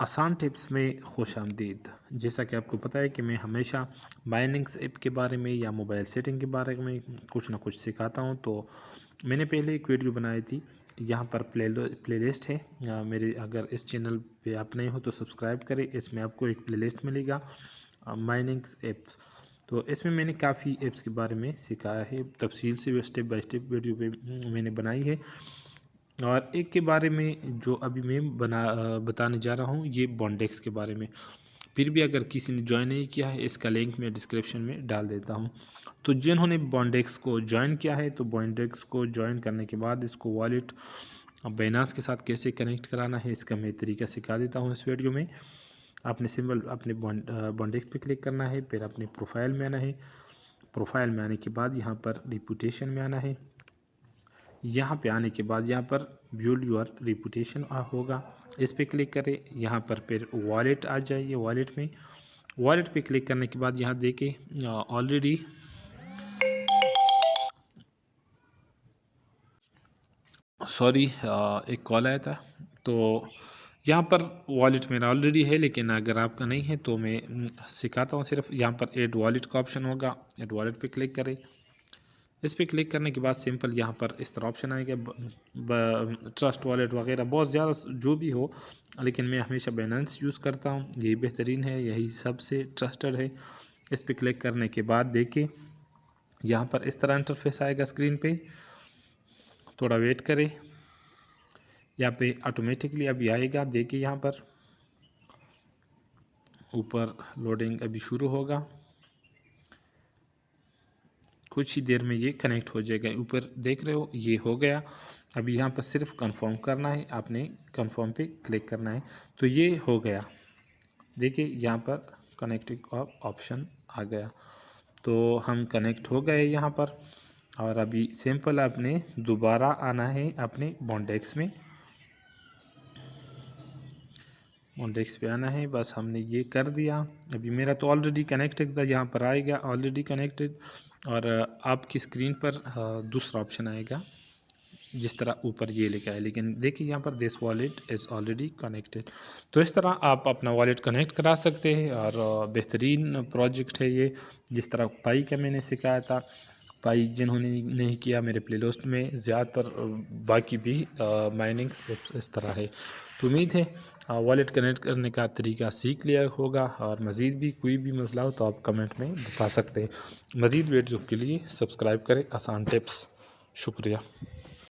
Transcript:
आसान टिप्स में खुशामदीद। जैसा कि आपको पता है कि मैं हमेशा बाइनेंस ऐप के बारे में या मोबाइल सेटिंग के बारे में कुछ ना कुछ सिखाता हूं। तो मैंने पहले एक वीडियो बनाई थी। यहाँ पर प्लेलिस्ट है मेरे। अगर इस चैनल पे आप नए हो तो सब्सक्राइब करें। इसमें आपको एक प्लेलिस्ट मिलेगा बाइनेंस ऐप्स। तो इसमें मैंने काफ़ी ऐप्स के बारे में सिखाया है तफसील से, स्टेप बाय स्टेप वीडियो पे मैंने बनाई है। और एक के बारे में जो अभी मैं बताने जा रहा हूँ, ये बॉन्डेक्स के बारे में। फिर भी अगर किसी ने ज्वाइन नहीं किया है, इसका लिंक मैं डिस्क्रिप्शन में डाल देता हूँ। तो जिन्होंने बॉन्डेक्स को ज्वाइन किया है, तो बॉन्डेक्स को ज्वाइन करने के बाद इसको वॉलेट बाइनेंस के साथ कैसे कनेक्ट कराना है, इसका मैं तरीका सिखा देता हूँ इस वीडियो में। आपने सिंपल अपने बॉन्डेक्स पे क्लिक करना है, फिर अपने प्रोफाइल में आना है। प्रोफाइल में आने के बाद यहाँ पर रिपूटेशन में आना है। यहाँ पे आने के बाद यहाँ पर बिल्ड योर रिपूटेशन होगा, इस पर क्लिक करें। यहाँ पर फिर वॉलेट आ जाइए। वॉलेट पे क्लिक करने के बाद यहाँ देखें ऑलरेडी सॉरी एक कॉल आया था। तो यहाँ पर वॉलेट मेरा ऑलरेडी है, लेकिन अगर आपका नहीं है तो मैं सिखाता हूँ। सिर्फ यहाँ पर ऐड वॉलेट का ऑप्शन होगा, ऐड वॉलेट पे क्लिक करें। इस पर क्लिक करने के बाद सिंपल यहाँ पर इस तरह ऑप्शन आएगा ट्रस्ट वॉलेट वगैरह, बहुत ज़्यादा जो भी हो, लेकिन मैं हमेशा बाइनेंस यूज़ करता हूँ। यही बेहतरीन है, यही सबसे ट्रस्टेड है। इस पर क्लिक करने के बाद देखिए यहाँ पर इस तरह इंटरफेस आएगा स्क्रीन पे। थोड़ा वेट करें, यहाँ पे ऑटोमेटिकली अभी आएगा। देखिए यहाँ पर ऊपर लोडिंग अभी शुरू होगा, कुछ ही देर में ये कनेक्ट हो जाएगा। ऊपर देख रहे हो ये हो गया। अभी यहाँ पर सिर्फ कंफर्म करना है, आपने कंफर्म पे क्लिक करना है तो ये हो गया। देखिए यहाँ पर कनेक्टिंग ऑप्शन आ गया, तो हम कनेक्ट हो गए यहाँ पर। और अभी सिंपल आपने दोबारा आना है अपने बॉन्डेक्स में, बॉन्डेक्स पे आना है। बस हमने ये कर दिया। अभी मेरा तो ऑलरेडी कनेक्टेड था, यहाँ पर आएगा ऑलरेडी कनेक्टेड। और आपकी स्क्रीन पर दूसरा ऑप्शन आएगा जिस तरह ऊपर ये लिखा है, लेकिन देखिए यहाँ पर this wallet is already connected. तो इस तरह आप अपना वॉलेट कनेक्ट करा सकते हैं। और बेहतरीन प्रोजेक्ट है ये। जिस तरह पाई का मैंने सिखाया था, पाई जिन्होंने नहीं किया, मेरे प्लेलिस्ट में ज़्यादातर बाकी भी माइनिंग इस तरह है। तो उम्मीद है वॉलेट कनेक्ट करने का तरीका सीख लिया होगा। और मज़ीद भी कोई भी मसला हो तो आप कमेंट में बता सकते हैं। मज़ीद वीडियो के लिए सब्सक्राइब करें आसान टिप्स। शुक्रिया।